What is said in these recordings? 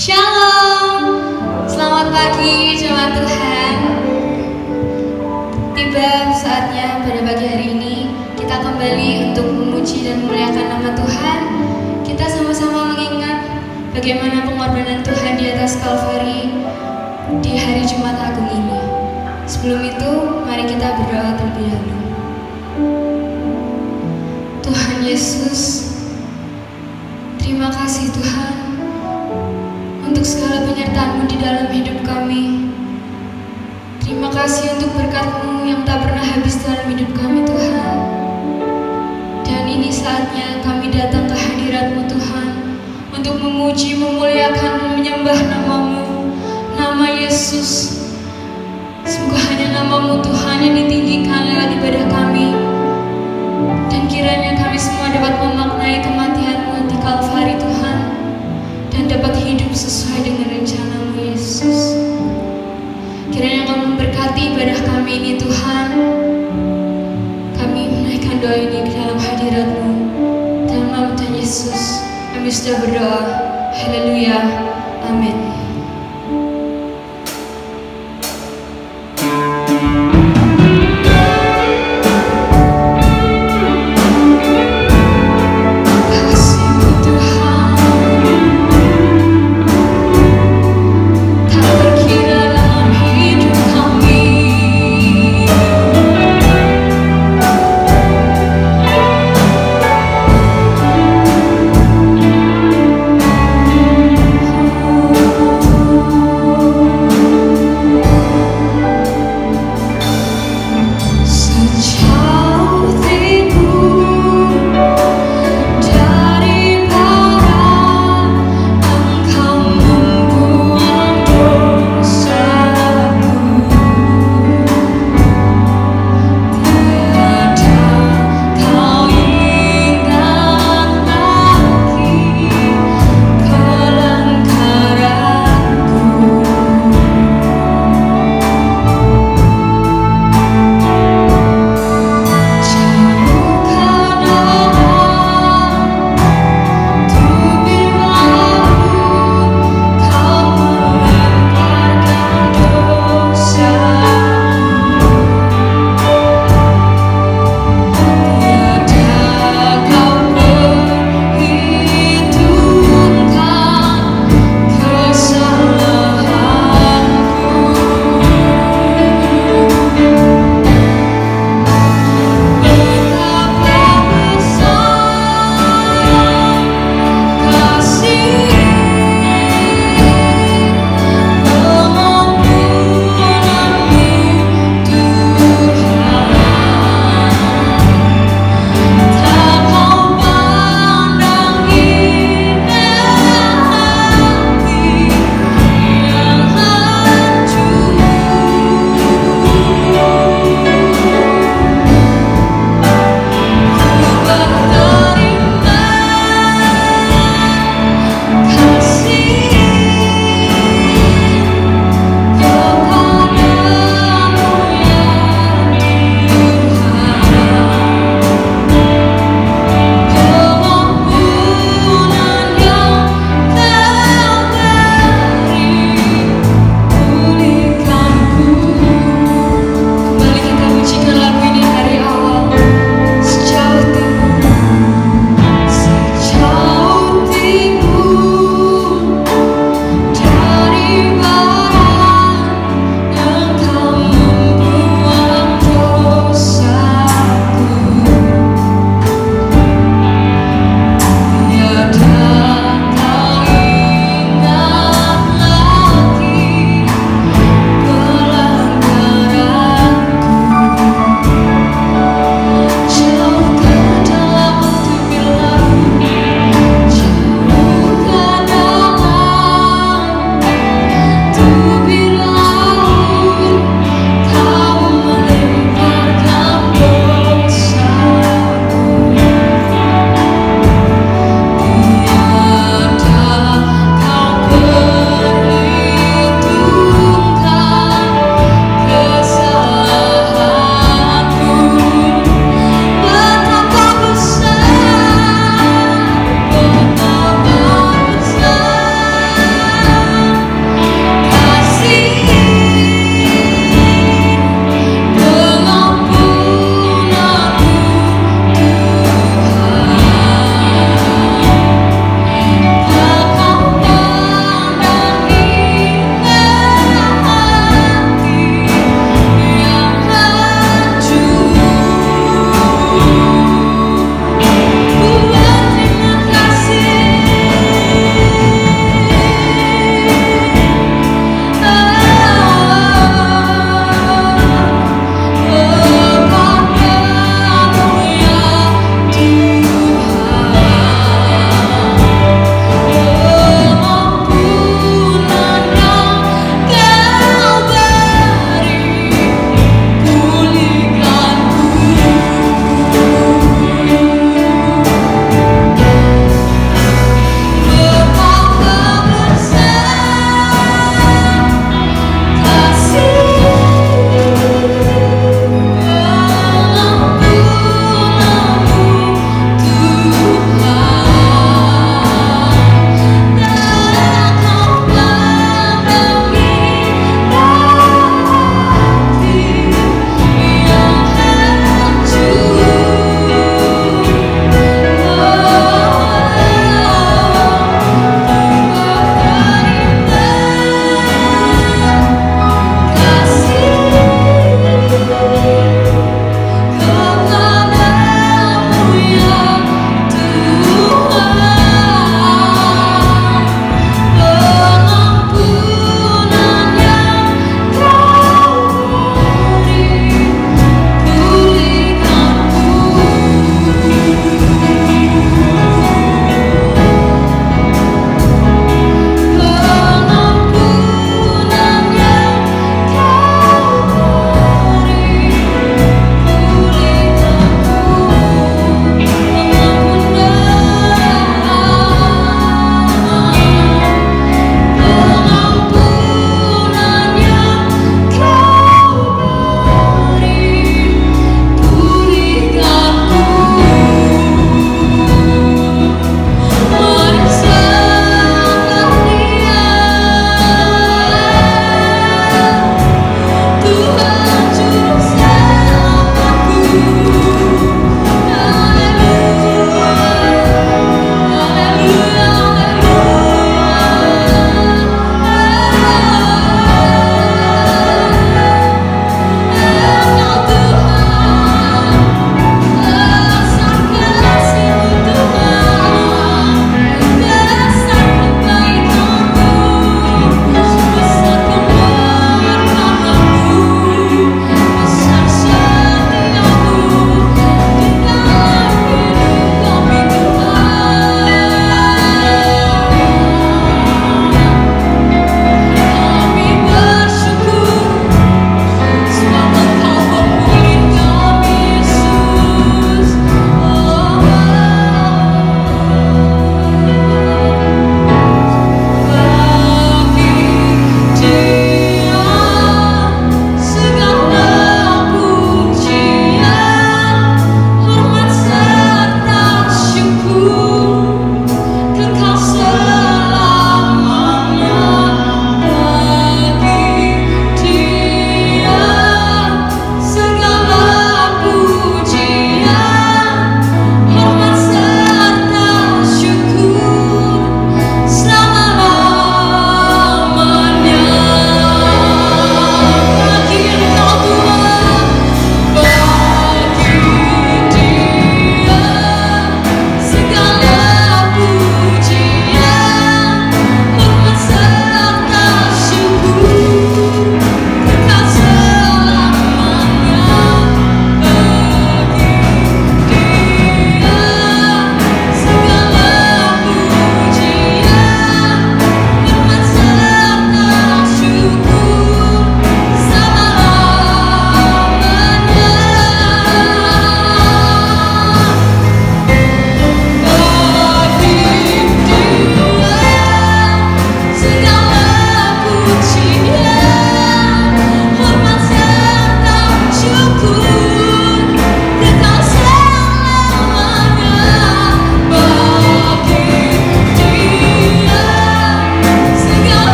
Shalom, selamat pagi jemaat Tuhan. Tiba saatnya pada pagi hari ini kita kembali untuk memuji dan memuliakan nama Tuhan. Kita sama-sama mengingat bagaimana pengorbanan Tuhan di atas Kalvari di hari Jumat Agung ini. Sebelum itu, mari kita berdoa terlebih dahulu. Tuhan Yesus, terima kasih Tuhan untuk segala penyertaan-Mu di dalam hidup kami. Terima kasih untuk berkat-Mu yang tak pernah habis dalam hidup kami Tuhan. Dan ini saatnya kami datang ke hadirat-Mu Tuhan untuk memuji, memuliakan, dan menyembah nama-Mu, nama Yesus. Semoga hanya nama-Mu Tuhan yang ditinggikan lewat ibadah kami. Dan kiranya kami semua dapat memaknai kematian-Mu di Kalvari Tuhan, dan dapat hidup sesuai dengan rencana-Mu Yesus. Kiranya Engkau memberkati ibadah kami ini Tuhan. Kami menaikkan doa ini ke dalam hadirat-Mu, dalam nama Tuhan Yesus kami sudah berdoa. Haleluya, amin. Oh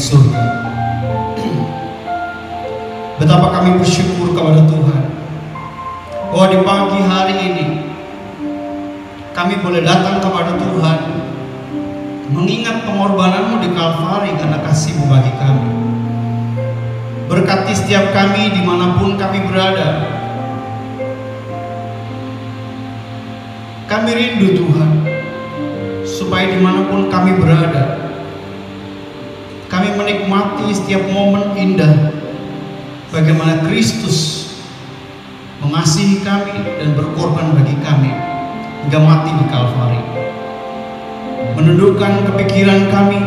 surga. Betapa kami bersyukur kepada Tuhan bahwa di pagi hari ini kami boleh datang kepada Tuhan mengingat pengorbananmu di Kalvari karena kasih-Mu bagi kami. Berkati setiap kami dimanapun kami berada. Kami rindu Tuhan, supaya dimanapun kami berada, kami menikmati setiap momen indah bagaimana Kristus mengasihi kami dan berkorban bagi kami hingga mati di Kalvari. Menundukkan kepikiran kami,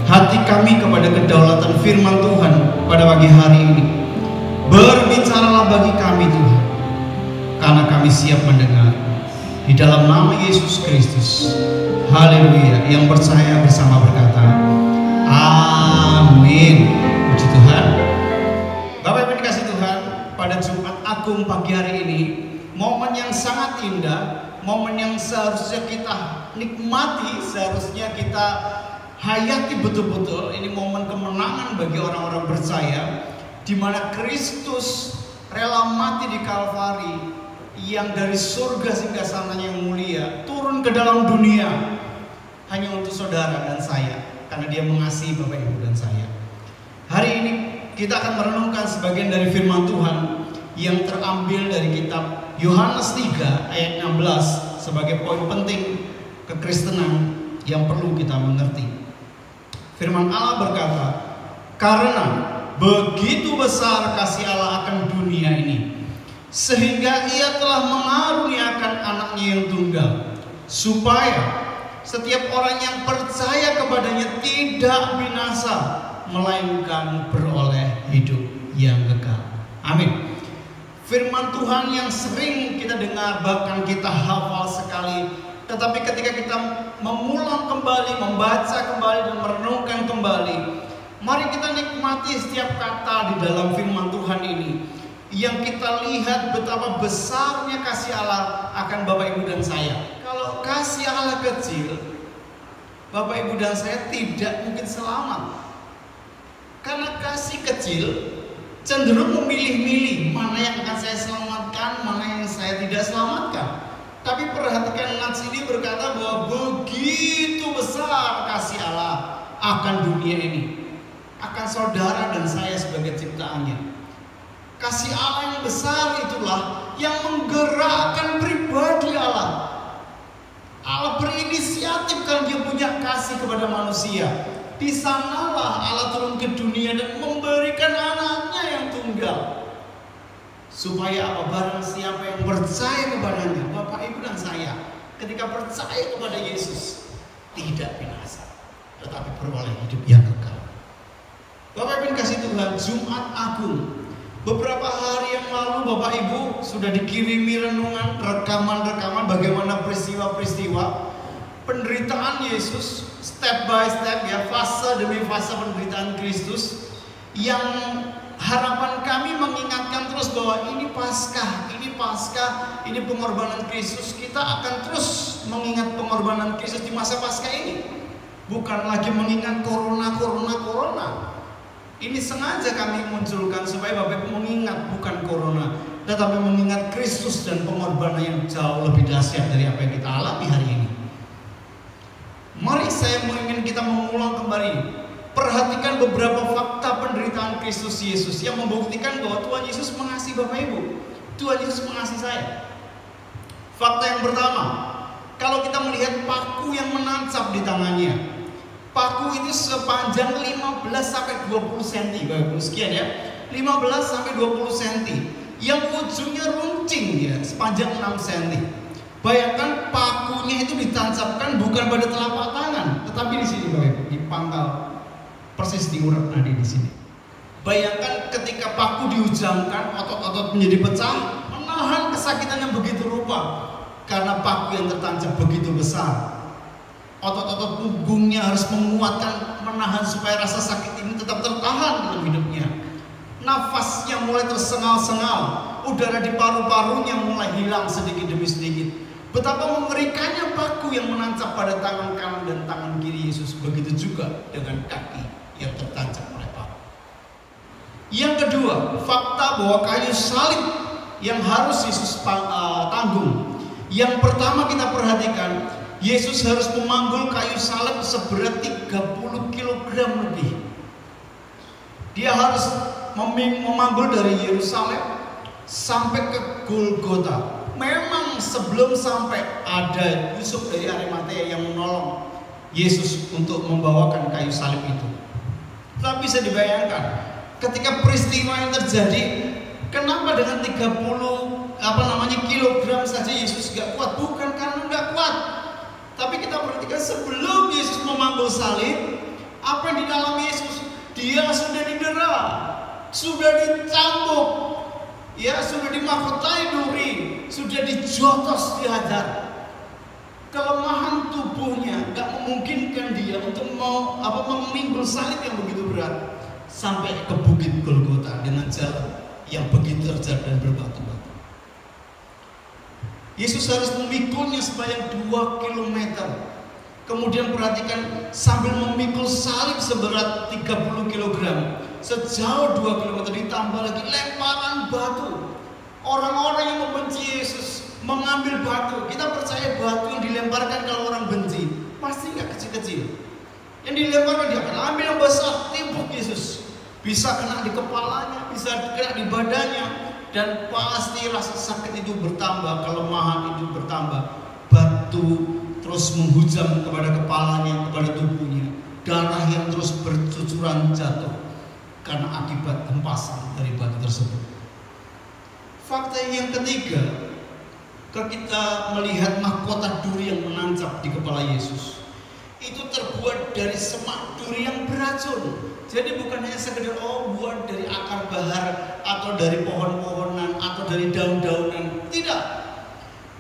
hati kami kepada kedaulatan firman Tuhan pada pagi hari ini. Berbicaralah bagi kami Tuhan, karena kami siap mendengar. Di dalam nama Yesus Kristus, haleluya. Yang percaya bersama berkata, amin. Puji Tuhan. Bapak Ibu dikasih Tuhan, pada Jumat Agung pagi hari ini, momen yang sangat indah, momen yang seharusnya kita nikmati, seharusnya kita hayati betul-betul. Ini momen kemenangan bagi orang-orang percaya, di mana Kristus rela mati di Kalvari, yang dari surga singgasananya yang mulia turun ke dalam dunia hanya untuk saudara dan saya, karena Dia mengasihi Bapak Ibu dan saya. Hari ini kita akan merenungkan sebagian dari firman Tuhan yang terambil dari kitab Yohanes 3 ayat 16 sebagai poin penting kekristenan yang perlu kita mengerti. Firman Allah berkata, karena begitu besar kasih Allah akan dunia ini, sehingga Ia telah mengaruniakan anaknya yang tunggal, supaya setiap orang yang percaya kepadanya tidak binasa, melainkan beroleh hidup yang kekal. Amin. Firman Tuhan yang sering kita dengar, bahkan kita hafal sekali, tetapi ketika kita mengulang kembali, membaca kembali dan merenungkan kembali, mari kita nikmati setiap kata di dalam firman Tuhan ini, yang kita lihat betapa besarnya kasih Allah akan Bapak Ibu dan saya. Kalau kasih Allah kecil, Bapak Ibu dan saya tidak mungkin selamat. Karena kasih kecil cenderung memilih-milih mana yang akan saya selamatkan, mana yang saya tidak selamatkan. Tapi perhatikan, nats ini berkata bahwa begitu besar kasih Allah akan dunia ini, akan saudara dan saya sebagai ciptaannya. Kasih Allah yang besar itulah yang menggerakkan pribadi Allah. Allah berinisiatif kalau Dia punya kasih kepada manusia. Di sanalah Allah turun ke dunia dan memberikan anaknya yang tunggal. Supaya apa? Barang siapa yang percaya kepadanya, Bapak Ibu dan saya, ketika percaya kepada Yesus, tidak binasa, tetapi beroleh hidup yang kekal. Bapak Ibu kasih Tuhan, Jumat Agung beberapa hari yang lalu Bapak Ibu sudah dikirimi renungan, rekaman-rekaman bagaimana peristiwa-peristiwa penderitaan Yesus, step by step ya, fase demi fase penderitaan Kristus, yang harapan kami mengingatkan terus bahwa ini Paskah, ini pengorbanan Kristus. Kita akan terus mengingat pengorbanan Kristus di masa Paskah ini, bukan lagi mengingat corona. Ini sengaja kami munculkan supaya Bapak Ibu mengingat bukan corona, tetapi mengingat Kristus dan pengorbanan yang jauh lebih dahsyat dari apa yang kita alami hari ini. Mari saya ingin kita mengulang kembali, perhatikan beberapa fakta penderitaan Kristus Yesus yang membuktikan bahwa Tuhan Yesus mengasihi Bapak Ibu, Tuhan Yesus mengasihi saya. Fakta yang pertama, kalau kita melihat paku yang menancap di tangannya, paku itu sepanjang 15 sampai 20 cm, Bapak Ibu sekian ya, 15 sampai 20 cm, yang ujungnya runcing ya, sepanjang 6 cm. Bayangkan pakunya itu ditancapkan bukan pada telapak tangan, tetapi di sini Bapak Ibu, di pangkal, persis di urat nadi di sini. Bayangkan ketika paku dihujamkan, otot-otot menjadi pecah, menahan kesakitan yang begitu rupa, karena paku yang tertancap begitu besar. Otot-otot punggungnya harus menguatkan, menahan supaya rasa sakit ini tetap tertahan dalam hidupnya. Nafasnya mulai tersengal-sengal, udara di paru-parunya mulai hilang sedikit demi sedikit. Betapa mengerikannya paku yang menancap pada tangan kanan dan tangan kiri Yesus. Begitu juga dengan kaki yang tertancap Yang kedua, fakta bahwa kayu salib yang harus Yesus tanggung. Yang pertama kita perhatikan, Yesus harus memanggul kayu salib seberat 30 kg lebih. Dia harus memanggul dari Yerusalem sampai ke Golgota. Memang sebelum sampai ada Yusuf dari Arimatea yang menolong Yesus untuk membawakan kayu salib itu. Tapi bisa dibayangkan, ketika peristiwa yang terjadi, kenapa dengan 30 kilogram saja Yesus gak kuat? Bukan karena gak kuat, tapi kita perhatikan sebelum Yesus memanggul salib, apa yang dialami Yesus? Dia sudah didera, sudah dicambuk, ya, sudah dimahkotai duri, sudah dijotos, dihajar. Kelemahan tubuhnya gak memungkinkan dia untuk memikul salib yang begitu berat sampai ke bukit Golgota dengan jalan yang begitu terjal dan berbatu-batu. Yesus harus memikulnya sepanjang 2 km. Kemudian perhatikan, sambil memikul salib seberat 30 kg, sejauh 2 km ditambah lagi lemparan batu. Orang-orang yang membenci Yesus mengambil batu. Kita percaya batu yang dilemparkan kalau orang benci pasti nggak kecil-kecil. Yang dilemparkan dia akan ambil yang besar, timpuk Yesus. Bisa kena di kepalanya, bisa kena di badannya, dan pasti rasa sakit itu bertambah, kelemahan itu bertambah. Batu terus menghujam kepada kepalanya, kepada tubuhnya. Darah yang terus bercucuran jatuh karena akibat hempasan dari batu tersebut. Fakta yang ketiga, kita melihat mahkota duri yang menancap di kepala Yesus. Itu terbuat dari semak duri yang beracun. Jadi bukan hanya sekedar buat dari akar bahar atau dari pohon-pohonan atau dari daun-daunan, tidak.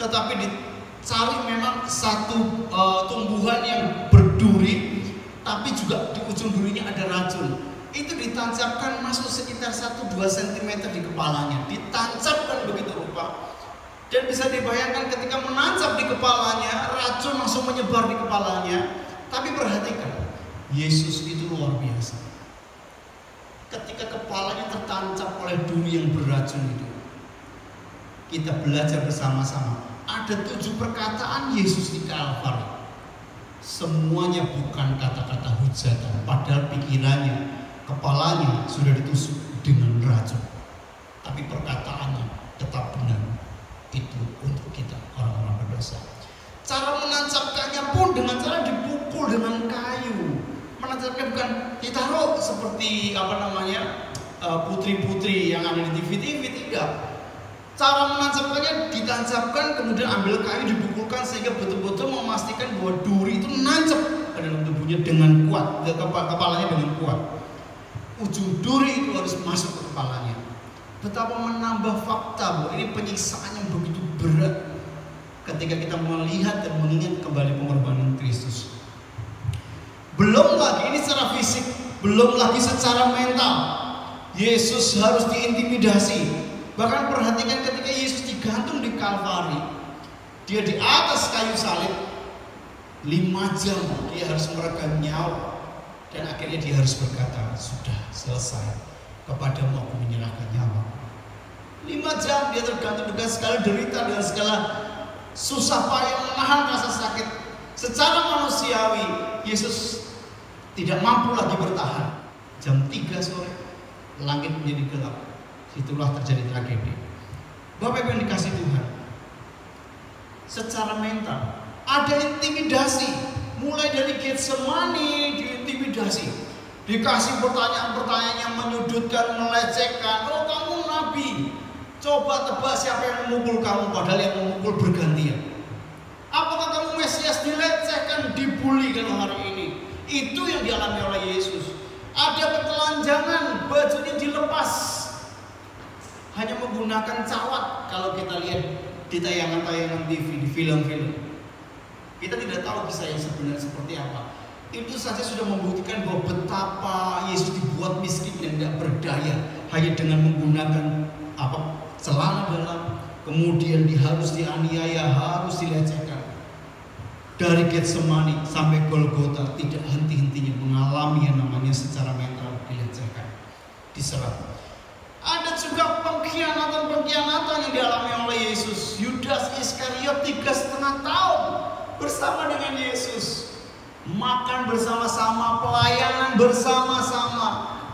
Tetapi dicari memang satu tumbuhan yang berduri, tapi juga di ujung durinya ada racun. Itu ditancapkan masuk sekitar 1-2 cm di kepalanya, ditancapkan begitu rupa. Dan bisa dibayangkan ketika menancap di kepalanya, racun langsung menyebar di kepalanya. Tapi perhatikan, Yesus itu luar biasa. Ketika kepalanya tertancap oleh duri yang beracun itu, kita belajar bersama-sama. Ada 7 perkataan Yesus di Kalvari. Semuanya bukan kata-kata hujatan, padahal pikirannya, kepalanya sudah ditusuk dengan racun. Tapi perkataannya tetap benar. Itu untuk kita orang-orang berdosa. Cara menancapkannya pun dengan cara dipukul dengan kayu. Menancapkan bukan ditaruh seperti putri-putri yang ada di TV-TV, tidak. Cara menancapkannya ditancapkan, kemudian ambil kayu dipukulkan sehingga betul-betul memastikan bahwa duri itu nancap ke dalam tubuhnya dengan kuat, ke kepalanya dengan kuat. Ujung duri itu harus masuk ke kepalanya. Betapa menambah fakta bahwa ini penyiksaan yang begitu berat ketika kita melihat dan mengingat kembali pengorbanan Kristus. Belum lagi ini secara fisik, belum lagi secara mental. Yesus harus diintimidasi. Bahkan perhatikan ketika Yesus digantung di Kalvari, dia di atas kayu salib 5 jam dia harus meregang nyawa, dan akhirnya dia harus berkata, sudah selesai, kepadamu aku menyerahkan nyawa. 5 jam dia tergantung dengan segala derita, dengan segala susah payah menahan rasa sakit. Secara manusiawi Yesus tidak mampu lagi bertahan. Jam 3 sore langit menjadi gelap. Itulah terjadi tragedi. Bapak Ibu yang dikasih Tuhan, secara mental ada intimidasi. Mulai dari Getsemani diintimidasi, dikasih pertanyaan-pertanyaan yang menyudutkan, melecehkan. Oh, kamu nabi, coba tebak siapa yang memukul kamu, padahal yang memukul bergantian. Apakah kamu Mesias? Dilecehkan, dibully kalau hari ini. Itu yang dialami oleh Yesus. Ada ketelanjangan, bajunya dilepas, hanya menggunakan cawat. Kalau kita lihat di tayangan-tayangan TV, di film-film, kita tidak tahu kisah yang sebenarnya seperti apa. Itu saja sudah membuktikan bahwa betapa Yesus dibuat miskin dan tidak berdaya hanya dengan menggunakan celana dalam. Kemudian harus dianiaya, harus dilecehkan. Dari Getsemani sampai Golgota tidak henti-hentinya mengalami yang namanya secara mental dilecehkan, diserang. juga pengkhianatan yang dialami oleh Yesus. Yudas Iskariot 3,5 tahun bersama dengan Yesus, makan bersama-sama, pelayanan bersama-sama,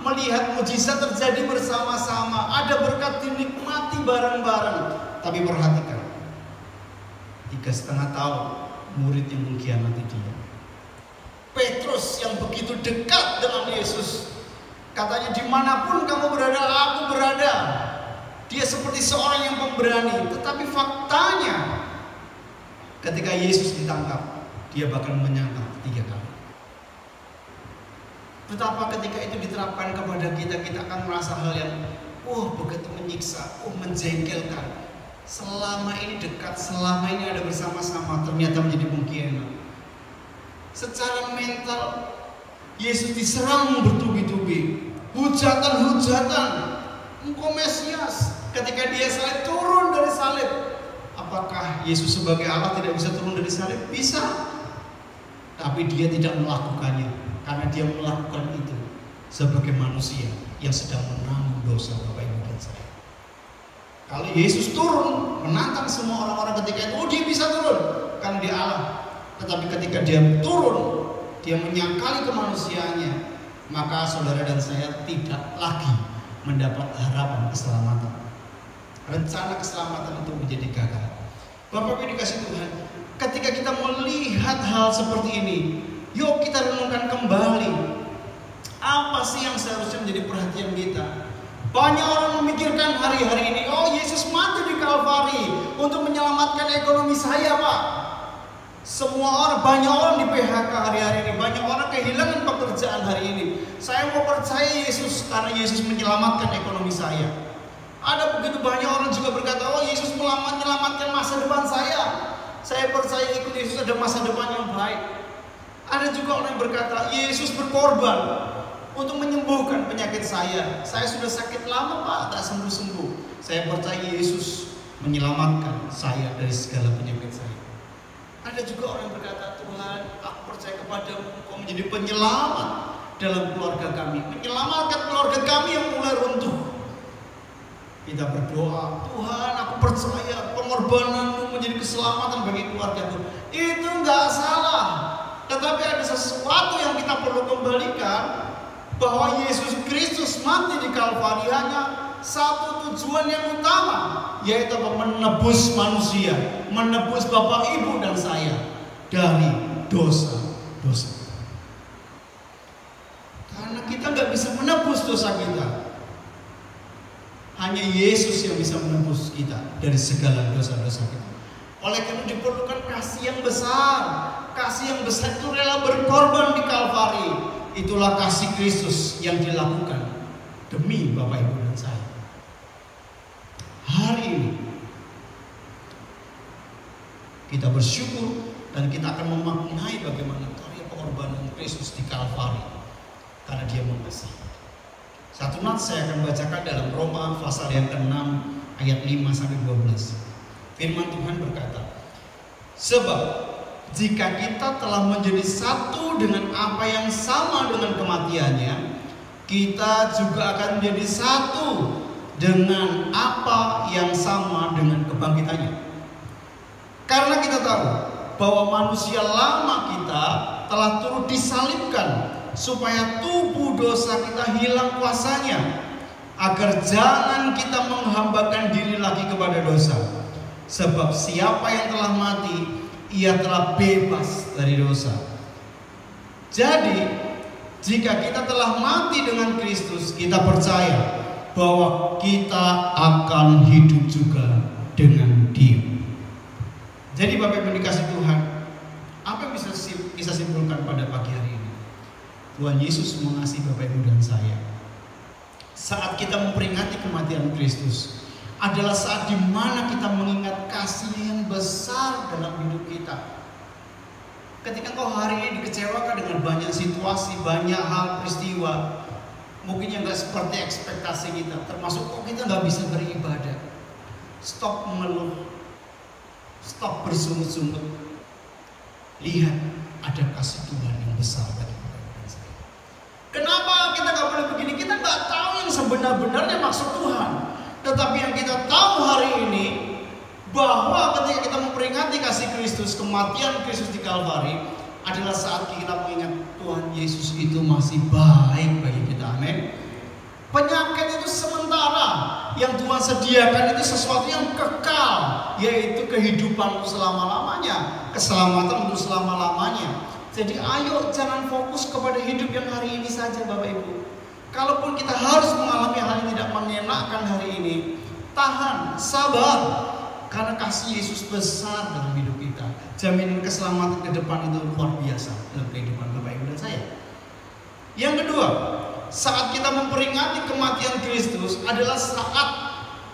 melihat mujizat terjadi bersama-sama, ada berkat dinikmati bareng-bareng. Tapi perhatikan, 3,5 tahun murid yang mengkhianati dia. Petrus yang begitu dekat dengan Yesus, katanya dimanapun kamu berada, aku berada. Dia seperti seorang yang pemberani. Tetapi faktanya, ketika Yesus ditangkap, dia bahkan menyangkal 3 kali. Betapa ketika itu diterapkan kepada kita, kita akan merasa hal yang begitu menyiksa, menjengkelkan. Selama ini dekat, selama ini ada bersama-sama, ternyata menjadi pengkhianat. Secara mental, Yesus diserang bertubi-tubi, hujatan-hujatan, engkau Mesias. Ketika dia salib, turun dari salib. Apakah Yesus sebagai Allah tidak bisa turun dari salib? Bisa. Tapi dia tidak melakukannya, karena dia melakukan itu sebagai manusia yang sedang menanggung dosa Bapak Ibu dan saya. Kalau Yesus turun menantang semua orang-orang ketika itu, dia bisa turun karena dia Allah. Tetapi ketika dia turun, dia menyangkali kemanusiaannya, maka saudara dan saya tidak lagi mendapat harapan keselamatan. Rencana keselamatan itu menjadi gagal. Bapak Ibu dikasih Tuhan, ketika kita melihat hal seperti ini, yuk kita renungkan kembali, apa sih yang seharusnya menjadi perhatian kita? Banyak orang memikirkan hari-hari ini, Yesus mati di Kalvari untuk menyelamatkan ekonomi saya, Pak. Banyak orang di PHK hari-hari ini, banyak orang kehilangan pekerjaan hari ini. Saya mau percaya Yesus karena Yesus menyelamatkan ekonomi saya. Ada begitu banyak orang juga berkata, Yesus menyelamatkan masa depan saya. Saya percaya ikut Yesus ada masa depan yang baik. Ada juga orang yang berkata, Yesus berkorban untuk menyembuhkan penyakit saya. Saya sudah sakit lama, Pak, tak sembuh-sembuh. Saya percaya Yesus menyelamatkan saya dari segala penyakit saya. Ada juga orang yang berkata, Tuhan, aku percaya kepadamu, Engkau menjadi penyelamat dalam keluarga kami, menyelamatkan keluarga kami yang mulai runtuh. Kita berdoa, Tuhan, aku percaya pengorbananmu menjadi keselamatan bagi keluargaku. Itu nggak salah, tetapi ada sesuatu yang kita perlu kembalikan, bahwa Yesus Kristus mati di Kalvari hanya satu tujuan yang utama, yaitu menebus manusia, menebus Bapak Ibu dan saya dari dosa-dosa. Karena kita nggak bisa menebus dosa kita, hanya Yesus yang bisa menebus kita dari segala dosa-dosa kita. Oleh karena diperlukan kasih yang besar. Kasih yang besar itu rela berkorban di Kalvari. Itulah kasih Kristus yang dilakukan demi Bapak Ibu dan saya. Hari ini kita bersyukur dan kita akan memaknai bagaimana karya pengorbanan Kristus di Kalvari, karena Dia mengasihi. Satu nats saya akan bacakan dalam Roma pasal yang ke-6 ayat 5-12. Firman Tuhan berkata, sebab jika kita telah menjadi satu dengan apa yang sama dengan kematiannya, kita juga akan menjadi satu dengan apa yang sama dengan kebangkitannya. Karena kita tahu bahwa manusia lama kita telah turut disalibkan, supaya tubuh dosa kita hilang kuasanya, agar jangan kita menghambakan diri lagi kepada dosa. Sebab siapa yang telah mati, ia telah bebas dari dosa. Jadi, jika kita telah mati dengan Kristus, kita percaya bahwa kita akan hidup juga dengan Dia. Jadi Bapak Ibu dikasih Tuhan, apa yang bisa simpulkan pada pagi hari ini? Tuhan Yesus mengasihi Bapak Ibu dan saya. Saat kita memperingati kematian Kristus, adalah saat di mana kita mengingat kasih yang besar dalam hidup kita. Ketika kau hari ini dikecewakan dengan banyak situasi, banyak hal, peristiwa, mungkin yang gak seperti ekspektasi kita, termasuk kok kita gak bisa beribadah. Stop mengeluh, stop bersungut-sungut. Lihat, ada kasih Tuhan yang besar bagi kita. Kenapa kita gak boleh begini? Kita gak tahu yang sebenar-benarnya maksud Tuhan. Tetapi yang kita tahu hari ini, bahwa ketika kita memperingati kasih Kristus, kematian Kristus di Kalvari, adalah saat kita mengingat Tuhan Yesus itu masih baik bagi kita. Amin. Penyakit itu sementara, yang Tuhan sediakan itu sesuatu yang kekal, yaitu kehidupan untuk selama-lamanya, keselamatan untuk selama-lamanya. Jadi ayo jangan fokus kepada hidup yang hari ini saja, Bapak Ibu. Kalaupun kita harus mengalami hal yang tidak mengenakan hari ini, tahan, sabar, karena kasih Yesus besar dalam hidup kita. Jaminan keselamatan ke depan itu luar biasa dalam kehidupan Bapak Ibu dan saya. Yang kedua, saat kita memperingati kematian Kristus adalah saat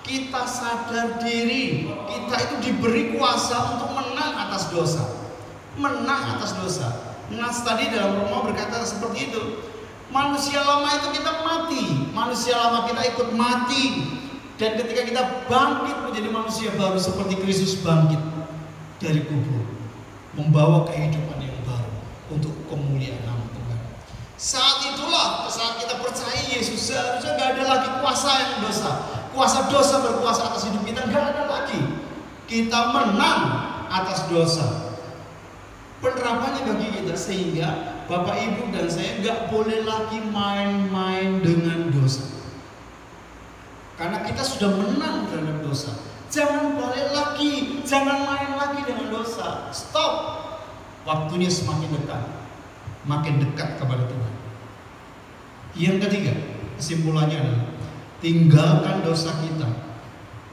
kita sadar diri kita itu diberi kuasa untuk menang atas dosa. Menang atas dosa. Nas tadi dalam Roma berkata seperti itu. Manusia lama itu kita mati, manusia lama kita ikut mati. Dan ketika kita bangkit menjadi manusia baru seperti Kristus bangkit dari kubur, membawa kehidupan yang baru untuk kemuliaan nama Tuhan. Saat itulah saat kita percaya Yesus, seharusnya gak ada lagi kuasa yang dosa. Kuasa dosa berkuasa atas hidup kita, gak ada lagi. Kita menang atas dosa. Penerapannya bagi kita sehingga Bapak Ibu dan saya gak boleh lagi main-main dengan dosa. Karena kita sudah menang terhadap dosa. Jangan balik lagi, jangan main lagi dengan dosa. Stop. Waktunya semakin dekat, makin dekat kepada Tuhan. Yang ketiga, kesimpulannya adalah tinggalkan dosa kita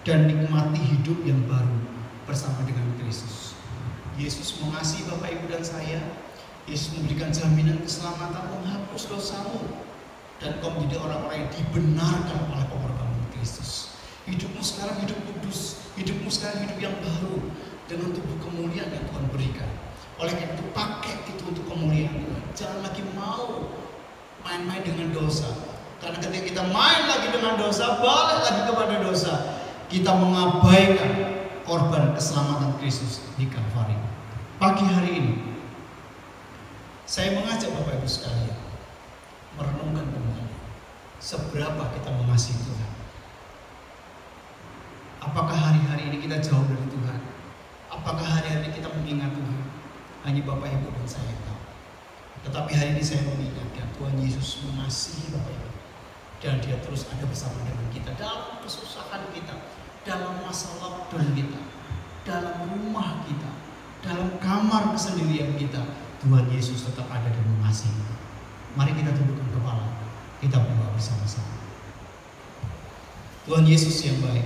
dan nikmati hidup yang baru bersama dengan Kristus. Yesus mengasihi Bapak Ibu dan saya. Yesus memberikan jaminan keselamatan, menghapus dosamu, dan kau menjadi orang-orang yang dibenarkan oleh pengorbanan Kristus. Hidupmu sekarang hidup kudus, hidupmu sekarang hidup yang baru dengan tubuh kemuliaan yang Tuhan berikan. Oleh karena itu pakai itu untuk kemuliaan Tuhan. Jangan lagi mau main-main dengan dosa. Karena ketika kita main lagi dengan dosa, balik lagi kepada dosa, kita mengabaikan korban keselamatan Kristus di Kalvari. Pagi hari ini saya mengajak Bapak Ibu sekalian merenungkan kembali seberapa kita mengasihi Tuhan. Apakah hari-hari ini kita jauh dari Tuhan? Apakah hari-hari ini kita mengingat Tuhan? Hanya Bapak Ibu dan saya tahu. Tetapi hari ini saya mengingatkan Tuhan Yesus mengasihi Bapak Ibu, dan Dia terus ada bersama dengan kita dalam kesusahan kita, dalam masa lockdown kita, dalam rumah kita, dalam kamar kesendirian kita. Tuhan Yesus tetap ada dan mengasihi. Mari kita tundukkan kepala, kita berdoa bersama-sama. Tuhan Yesus yang baik,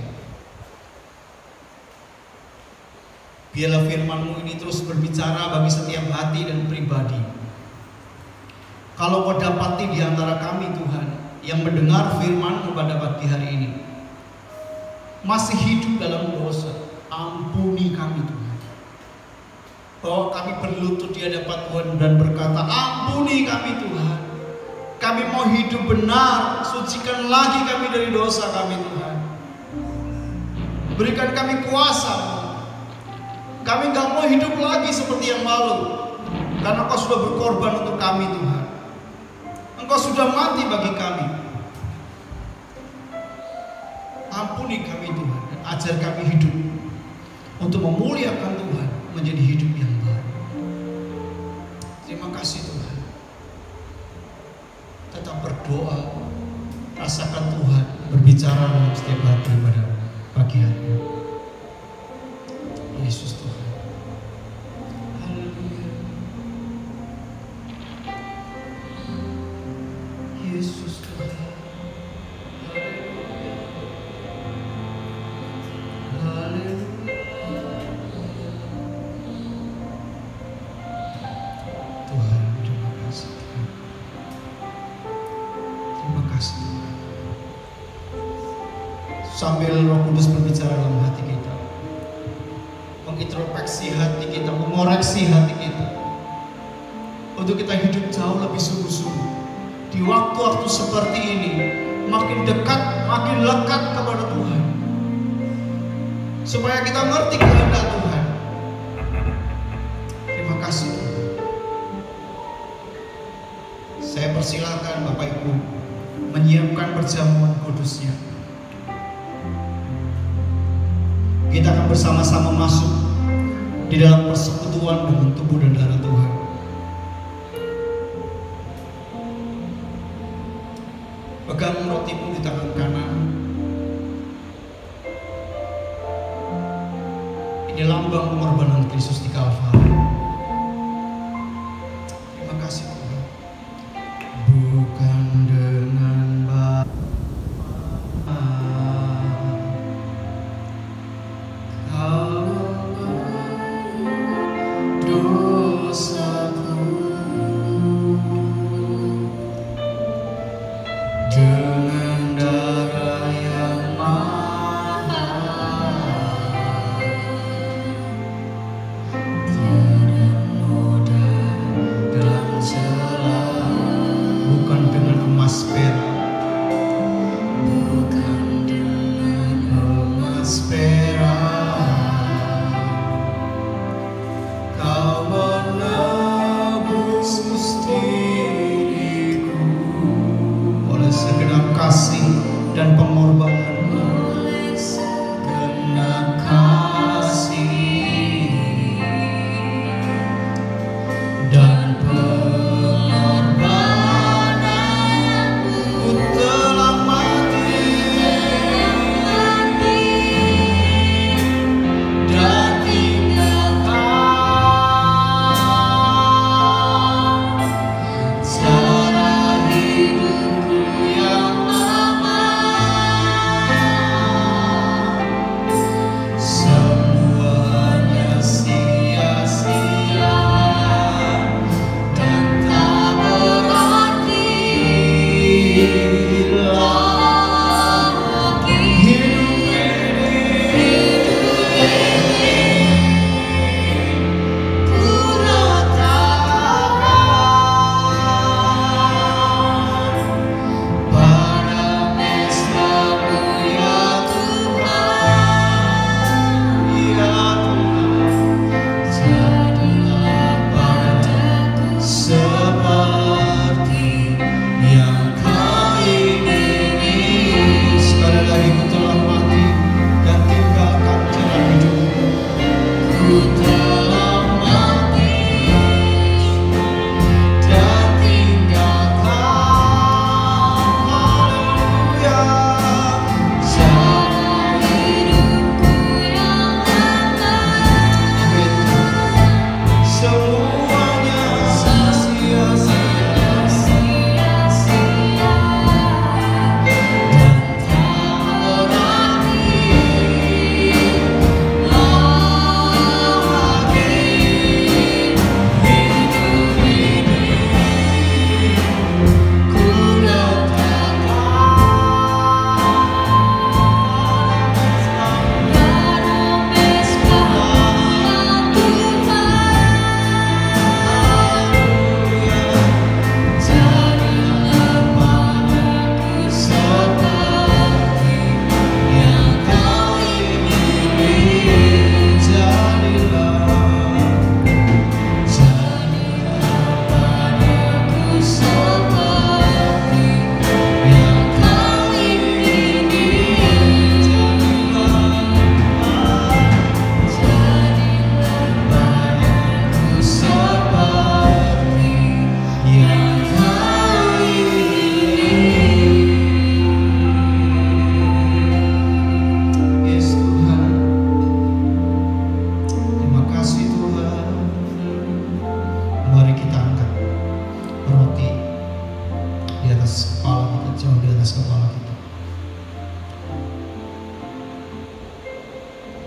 biarlah firman-Mu ini terus berbicara bagi setiap hati dan pribadi. Kalau Kau dapati di antara kami Tuhan yang mendengar firman-Mu pada pagi hari ini masih hidup dalam dosa, ampuni kami Tuhan. Bahwa kami berlutut di hadapan Tuhan dan berkata, ampuni kami Tuhan. Kami mau hidup benar, sucikan lagi kami dari dosa kami Tuhan. Berikan kami kuasa. Kami gak mau hidup lagi seperti yang lalu, karena Kau sudah berkorban untuk kami Tuhan. Engkau sudah mati bagi kami. Ampuni kami Tuhan, dan ajar kami hidup untuk memuliakan Tuhan, menjadi hidup yang baru. Terima kasih Tuhan. Tetap berdoa, rasakan Tuhan berbicara dalam setiap hati pada pagi hari ini. Yesus Tuhan. Haleluya. Yesus Tuhan. Sambil Roh Kudus berbicara dalam hati kita, mengintrospeksi hati kita, mengoreksi hati kita, untuk kita hidup jauh lebih sungguh-sungguh di waktu-waktu seperti ini, makin dekat, makin lekat kepada Tuhan, supaya kita ngerti kehendak Tuhan. Terima kasih Tuhan. Saya persilakan Bapak Ibu menyiapkan perjamuan kudusnya. kita akan bersama-sama masuk di dalam persekutuan dengan tubuh dan darah Tuhan. Pegang rotimu di tangan kanan. Ini lambang pengorbanan Kristus di Kalvari. Terima kasih Tuhan. Bukan dengan dan pengorbanan oleh segenap kasih dan pengorbanan ku telah mati dan tinggalkan cara hidupku yang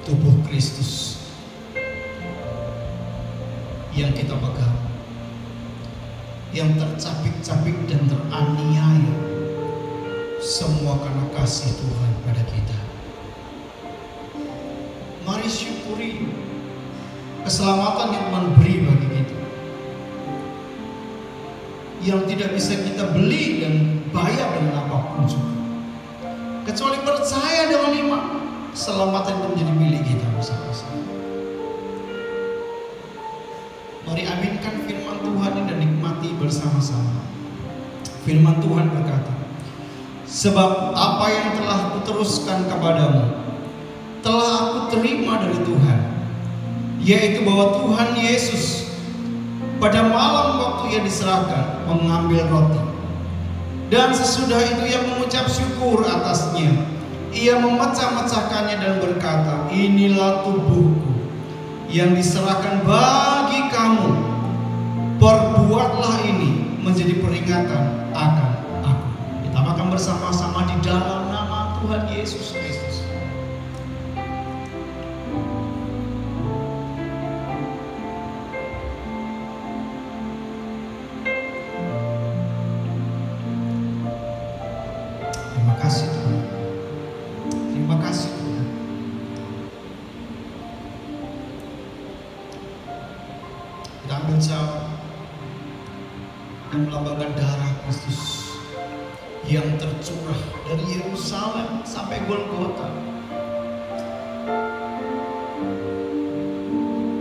tubuh Kristus yang kita pegang, yang tercapik-capik dan teraniaya, semua karena kasih Tuhan pada kita. Mari syukuri keselamatan yang Tuhan beri bagi kita, yang tidak bisa kita beli dan bayar dengan apapun juga, kecuali percaya dengan iman. Keselamatan itu menjadi milik kita bersama-sama. Mari aminkan firman Tuhan ini dan nikmati bersama-sama. Firman Tuhan berkata, sebab apa yang telah kuteruskan kepadamu telah aku aku terima dari Tuhan, yaitu bahwa Tuhan Yesus pada malam waktu ia diserahkan mengambil roti, dan sesudah itu ia mengucap syukur atasnya. Ia memecah-mecahkannya dan berkata, inilah tubuhku yang diserahkan bagi kamu. Perbuatlah ini menjadi peringatan akan aku. Kita makan bersama-sama di dalam nama Tuhan Yesus Kristus. Terima kasih Tuhan. Terima kasih Tuhan. Kita ambil cawan yang melambangkan darah Kristus yang tercurah dari Yerusalem sampai Golgota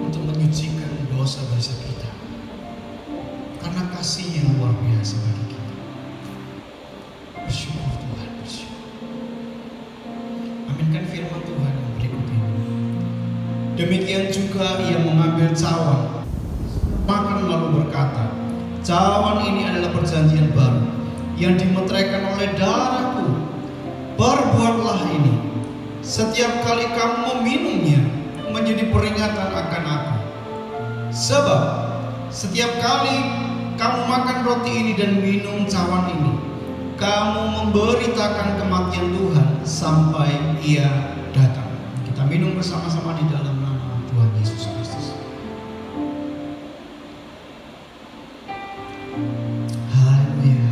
untuk menyucikan dosa-dosa kita, karena kasih yang luar biasa bagi kita. Bersyukur Tuhan, bersyukur. Aminkan firman Tuhan yang berikut ini. Demikian juga ia mengambil cawan, makan lalu berkata, cawan ini adalah perjanjian baru yang dimeteraikan oleh darahku. Perbuatlah ini setiap kali kamu meminumnya menjadi peringatan akan aku. Sebab setiap kali kamu makan roti ini dan minum cawan ini, kamu memberitakan kematian Tuhan sampai ia datang. Kita minum bersama-sama di dalam nama Tuhan Yesus Kristus. Haleluya.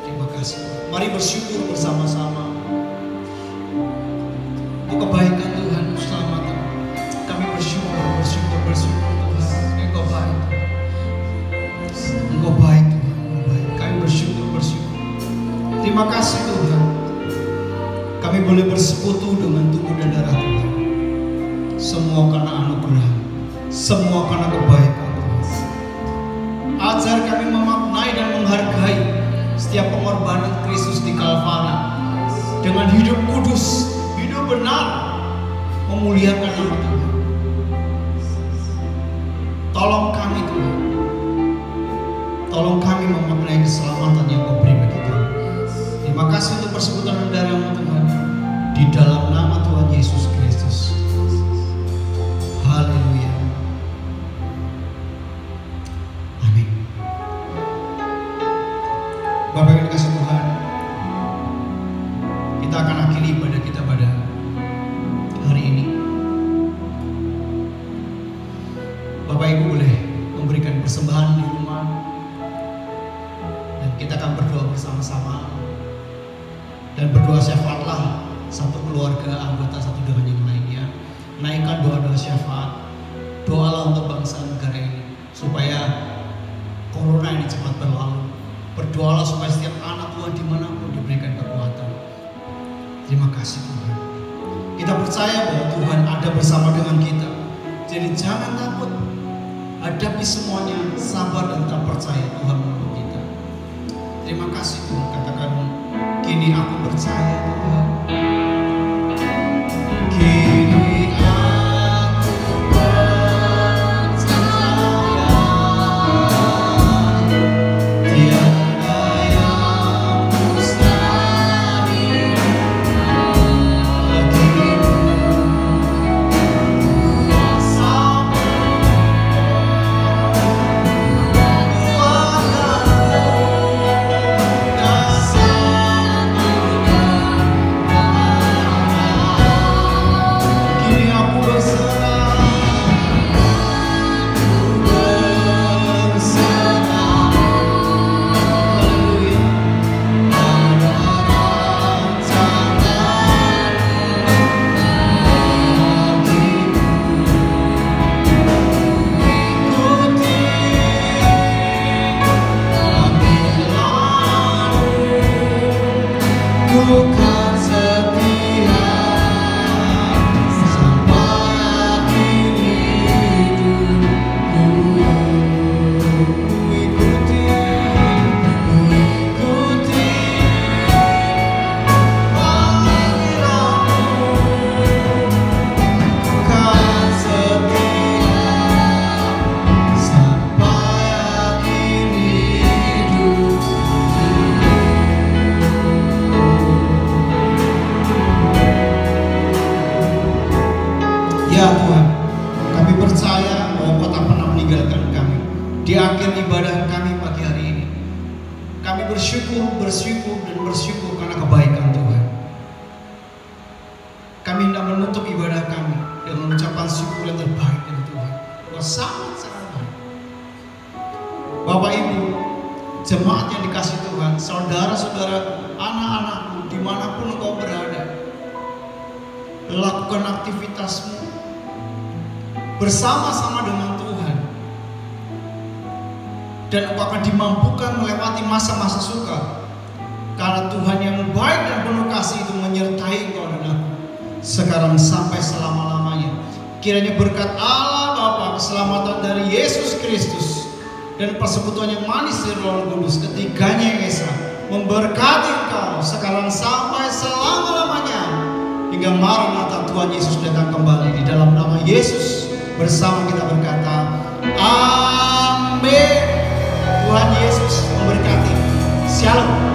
Terima kasih. Mari bersyukur bersama-sama untuk kebaikan Tuhan, keselamatan. Kami bersyukur Tuhan. Engkau baik. Engkau baik Tuhan, Engkau baik. Kami bersyukur. Terima kasih Tuhan. Kami boleh bersekutu dengan tubuh dan darah Tuhan. Semua karena anugerah, semua karena kebaikan Tuhan. Ajar kami memaknai dan menghargai setiap pengorbanan Kristus di Kalvari dengan hidup kudus, hidup benar, memuliakan nama Tuhan. Tolong kami Tuhan. Tolong kami memaknai keselamatan yang Kau beri bagi kami. Terima kasih untuk persekutuan darah-Mu Tuhan, di dalam nama Tuhan Yesus Kristus. Haleluya. Amin. Bapak yang dikasih Tuhan, kita akan akhiri ibadah kita pada hari ini. Bapak Ibu boleh memberikan persembahan di rumah, dan kita akan berdoa bersama-sama dan berdoa syafaatlah satu keluarga, anggota satu dengan yang lainnya. Naikkan doa-doa syafaat, doalah untuk bangsa negara ini supaya corona ini cepat berlalu. Berdoalah supaya setiap anak Tuhan dimanapun diberikan kekuatan. Terima kasih Tuhan. Kita percaya bahwa Tuhan ada bersama dengan kita. Jadi jangan takut, hadapi semuanya, sabar dan tak percaya Tuhan menolong kita. Terima kasih Tuhan. Katakan, kini aku percaya Tuhan. Kini aku percaya tiada yang mustahil bagimu. Kuasamu, kuasamu, dasar kami hendak menutup ibadah kami dengan ucapan syukur yang terbaik dari Tuhan. Sangat-sangat baik. Bapak Ibu, jemaat yang dikasih Tuhan, saudara-saudara, anak-anakku, dimanapun engkau berada, lakukan aktivitasmu bersama-sama dengan Tuhan, dan engkau akan dimampukan melewati masa-masa suka, karena Tuhan yang baik dan penuh kasih itu menyertai engkau dan aku sekarang sampai selama-lamanya. Kiranya berkat Allah Bapa, keselamatan dari Yesus Kristus, dan persekutuan yang manis dari Roh Kudus, ketiganya yang esa, memberkati engkau sekarang sampai selama-lamanya, hingga Maranatha Tuhan Yesus datang kembali. Di dalam nama Yesus bersama kita berkata, amin. Tuhan Yesus memberkati. Shalom.